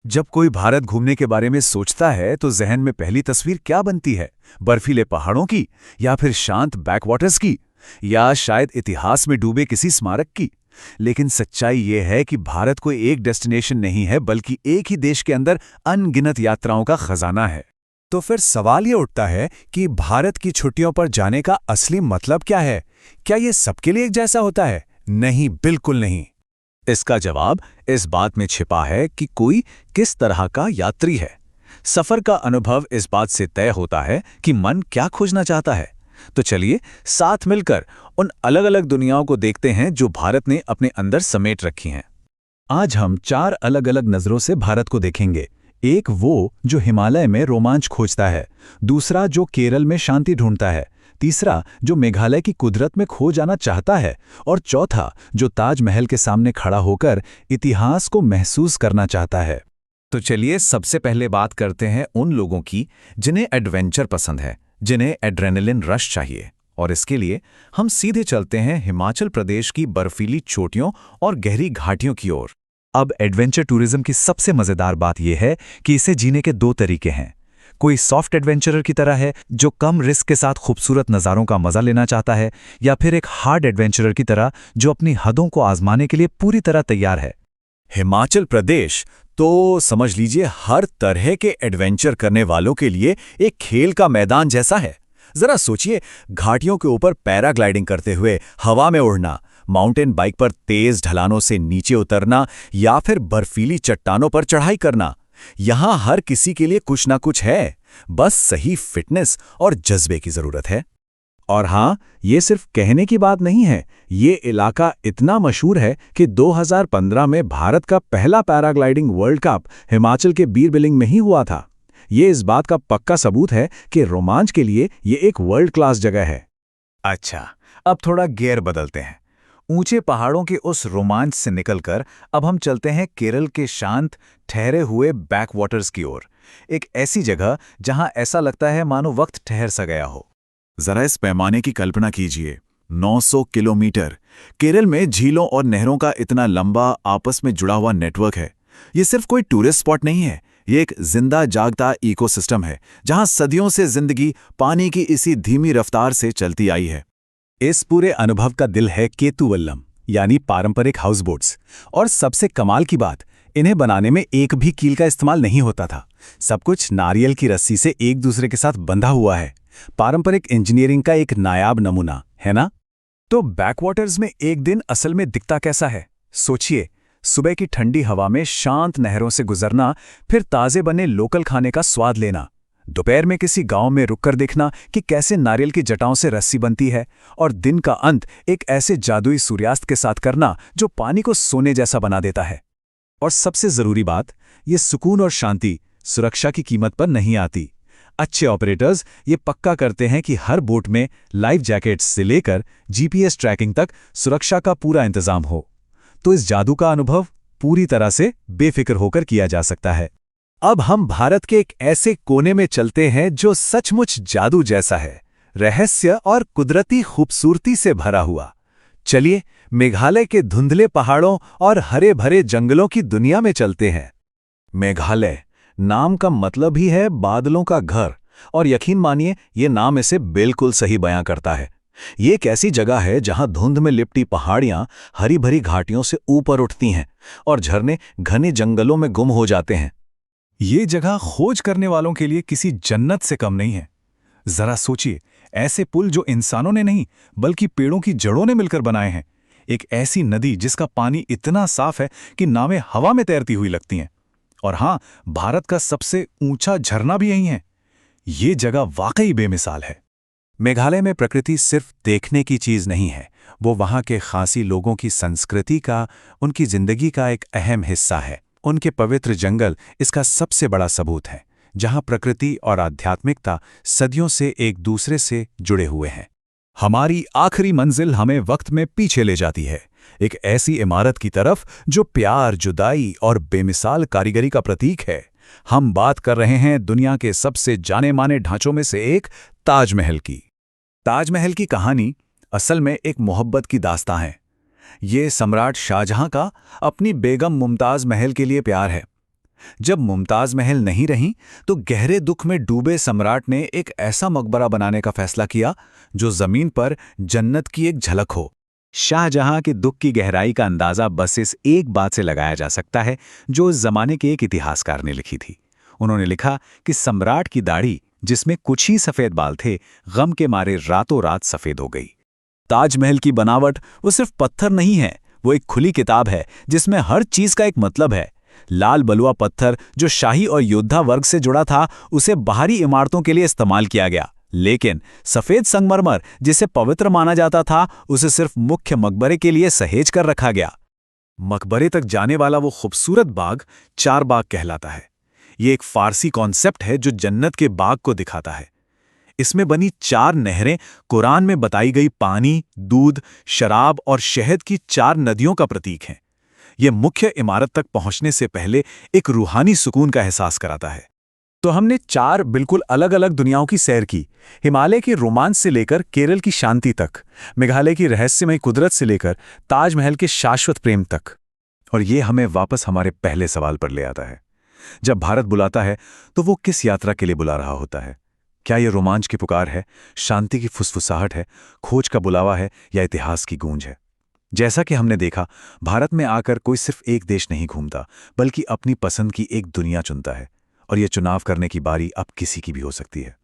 जब कोई भारत घूमने के बारे में सोचता है तो जहन में पहली तस्वीर क्या बनती है? बर्फीले पहाड़ों की, या फिर शांत बैकवाटर्स की, या शायद इतिहास में डूबे किसी स्मारक की? लेकिन सच्चाई ये है कि भारत कोई एक डेस्टिनेशन नहीं है, बल्कि एक ही देश के अंदर अनगिनत यात्राओं का खजाना है। तो फिर सवाल ये उठता है कि भारत की छुट्टियों पर जाने का असली मतलब क्या है? क्या ये सबके लिए एक जैसा होता है? नहीं, बिल्कुल नहीं। इसका जवाब इस बात में छिपा है कि कोई किस तरह का यात्री है। सफर का अनुभव इस बात से तय होता है कि मन क्या खोजना चाहता है। तो चलिए साथ मिलकर उन अलग अलग दुनियाओं को देखते हैं जो भारत ने अपने अंदर समेट रखी हैं। आज हम 4 अलग अलग नजरों से भारत को देखेंगे। एक वो जो हिमालय में रोमांच खोजता है, दूसरा जो केरल में शांति ढूंढता है, तीसरा जो मेघालय की कुदरत में खो जाना चाहता है, और चौथा जो ताजमहल के सामने खड़ा होकर इतिहास को महसूस करना चाहता है। तो चलिए सबसे पहले बात करते हैं उन लोगों की जिन्हें एडवेंचर पसंद है, जिन्हें एड्रेनलिन रश चाहिए। और इसके लिए हम सीधे चलते हैं हिमाचल प्रदेश की बर्फीली चोटियों और गहरी घाटियों की ओर। अब एडवेंचर टूरिज्म की सबसे मजेदार बात यह है कि इसे जीने के 2 तरीके हैं। कोई सॉफ्ट एडवेंचरर की तरह है जो कम रिस्क के साथ खूबसूरत नज़ारों का मजा लेना चाहता है, या फिर एक हार्ड एडवेंचरर की तरह जो अपनी हदों को आजमाने के लिए पूरी तरह तैयार है। हिमाचल प्रदेश तो समझ लीजिए हर तरह के एडवेंचर करने वालों के लिए एक खेल का मैदान जैसा है। जरा सोचिए, घाटियों के ऊपर पैराग्लाइडिंग करते हुए हवा में उड़ना, माउंटेन बाइक पर तेज ढलानों से नीचे उतरना, या फिर बर्फीली चट्टानों पर चढ़ाई करना। यहां हर किसी के लिए कुछ ना कुछ है, बस सही फिटनेस और जज्बे की जरूरत है। और हां, ये सिर्फ कहने की बात नहीं है। ये इलाका इतना मशहूर है कि 2015 में भारत का पहला पैराग्लाइडिंग वर्ल्ड कप हिमाचल के बीरबिलिंग में ही हुआ था। ये इस बात का पक्का सबूत है कि रोमांच के लिए ये एक वर्ल्ड क्लास जगह है। अच्छा, अब थोड़ा गियर बदलते हैं। ऊंचे पहाड़ों के उस रोमांच से निकलकर अब हम चलते हैं केरल के शांत ठहरे हुए बैकवाटर्स की ओर। एक ऐसी जगह जहां ऐसा लगता है मानो वक्त ठहर सा गया हो। जरा इस पैमाने की कल्पना कीजिए, 900 किलोमीटर। केरल में झीलों और नहरों का इतना लंबा आपस में जुड़ा हुआ नेटवर्क है। ये सिर्फ कोई टूरिस्ट स्पॉट नहीं है, ये एक जिंदा जागता इकोसिस्टम है जहां सदियों से जिंदगी पानी की इसी धीमी रफ्तार से चलती आई है। इस पूरे अनुभव का दिल है केतुवल्लम, यानी पारंपरिक हाउस बोट्स। और सबसे कमाल की बात, इन्हें बनाने में एक भी कील का इस्तेमाल नहीं होता था। सब कुछ नारियल की रस्सी से एक दूसरे के साथ बंधा हुआ है। पारंपरिक इंजीनियरिंग का एक नायाब नमूना है ना? तो बैकवाटर्स में एक दिन असल में दिखता कैसा है? सोचिए, सुबह की ठंडी हवा में शांत नहरों से गुजरना, फिर ताजे बने लोकल खाने का स्वाद लेना, दोपहर में किसी गांव में रुककर देखना कि कैसे नारियल की जटाओं से रस्सी बनती है, और दिन का अंत एक ऐसे जादुई सूर्यास्त के साथ करना जो पानी को सोने जैसा बना देता है। और सबसे जरूरी बात, ये सुकून और शांति सुरक्षा की कीमत पर नहीं आती। अच्छे ऑपरेटर्स ये पक्का करते हैं कि हर बोट में लाइफ जैकेट्स से लेकर जीपीएस ट्रैकिंग तक सुरक्षा का पूरा इंतजाम हो। तो इस जादू का अनुभव पूरी तरह से बेफिक्र होकर किया जा सकता है। अब हम भारत के एक ऐसे कोने में चलते हैं जो सचमुच जादू जैसा है, रहस्य और कुदरती खूबसूरती से भरा हुआ। चलिए मेघालय के धुंधले पहाड़ों और हरे भरे जंगलों की दुनिया में चलते हैं। मेघालय नाम का मतलब ही है बादलों का घर, और यकीन मानिए ये नाम इसे बिल्कुल सही बयां करता है। ये एक ऐसी जगह है जहां धुंध में लिपटी पहाड़ियां हरी भरी घाटियों से ऊपर उठती हैं और झरने घने जंगलों में गुम हो जाते हैं। ये जगह खोज करने वालों के लिए किसी जन्नत से कम नहीं है। जरा सोचिए, ऐसे पुल जो इंसानों ने नहीं बल्कि पेड़ों की जड़ों ने मिलकर बनाए हैं। एक ऐसी नदी जिसका पानी इतना साफ है कि नावें हवा में तैरती हुई लगती हैं। और हां, भारत का सबसे ऊंचा झरना भी यहीं है। ये जगह वाकई बेमिसाल है। मेघालय में प्रकृति सिर्फ देखने की चीज नहीं है, वो वहां के खासी लोगों की संस्कृति का, उनकी जिंदगी का एक अहम हिस्सा है। उनके पवित्र जंगल इसका सबसे बड़ा सबूत है, जहां प्रकृति और आध्यात्मिकता सदियों से एक दूसरे से जुड़े हुए हैं। हमारी आखिरी मंजिल हमें वक्त में पीछे ले जाती है, एक ऐसी इमारत की तरफ जो प्यार, जुदाई और बेमिसाल कारीगरी का प्रतीक है। हम बात कर रहे हैं दुनिया के सबसे जाने माने ढांचों में से एक, ताजमहल की। ताजमहल की कहानी असल में एक मोहब्बत की दास्तां है। ये सम्राट शाहजहां का अपनी बेगम मुमताज महल के लिए प्यार है। जब मुमताज महल नहीं रहीं तो गहरे दुख में डूबे सम्राट ने एक ऐसा मकबरा बनाने का फैसला किया जो जमीन पर जन्नत की एक झलक हो। शाहजहां के दुख की गहराई का अंदाजा बस इस एक बात से लगाया जा सकता है जो उस जमाने के एक इतिहासकार ने लिखी थी। उन्होंने लिखा कि सम्राट की दाढ़ी, जिसमें कुछ ही सफेद बाल थे, गम के मारे रातों रात सफेद हो गई। ताजमहल की बनावट वो सिर्फ पत्थर नहीं है, वो एक खुली किताब है जिसमें हर चीज का एक मतलब है। लाल बलुआ पत्थर जो शाही और योद्धा वर्ग से जुड़ा था, उसे बाहरी इमारतों के लिए इस्तेमाल किया गया, लेकिन सफेद संगमरमर जिसे पवित्र माना जाता था, उसे सिर्फ मुख्य मकबरे के लिए सहेज कर रखा गया। मकबरे तक जाने वाला वो खूबसूरत बाग चार बाग कहलाता है। ये एक फारसी कॉन्सेप्ट है जो जन्नत के बाग को दिखाता है। इसमें बनी चार नहरें कुरान में बताई गई पानी, दूध, शराब और शहद की चार नदियों का प्रतीक हैं। यह मुख्य इमारत तक पहुंचने से पहले एक रूहानी सुकून का एहसास कराता है। तो हमने चार बिल्कुल अलग अलग दुनियाओं की सैर की, हिमालय के रोमांच से लेकर केरल की शांति तक, मेघालय की रहस्यमय कुदरत से लेकर ताजमहल के शाश्वत प्रेम तक। और ये हमें वापस हमारे पहले सवाल पर ले आता है, जब भारत बुलाता है तो वो किस यात्रा के लिए बुला रहा होता है? क्या ये रोमांच की पुकार है, शांति की फुसफुसाहट है, खोज का बुलावा है, या इतिहास की गूंज है? जैसा कि हमने देखा, भारत में आकर कोई सिर्फ एक देश नहीं घूमता, बल्कि अपनी पसंद की एक दुनिया चुनता है। और ये चुनाव करने की बारी अब किसी की भी हो सकती है।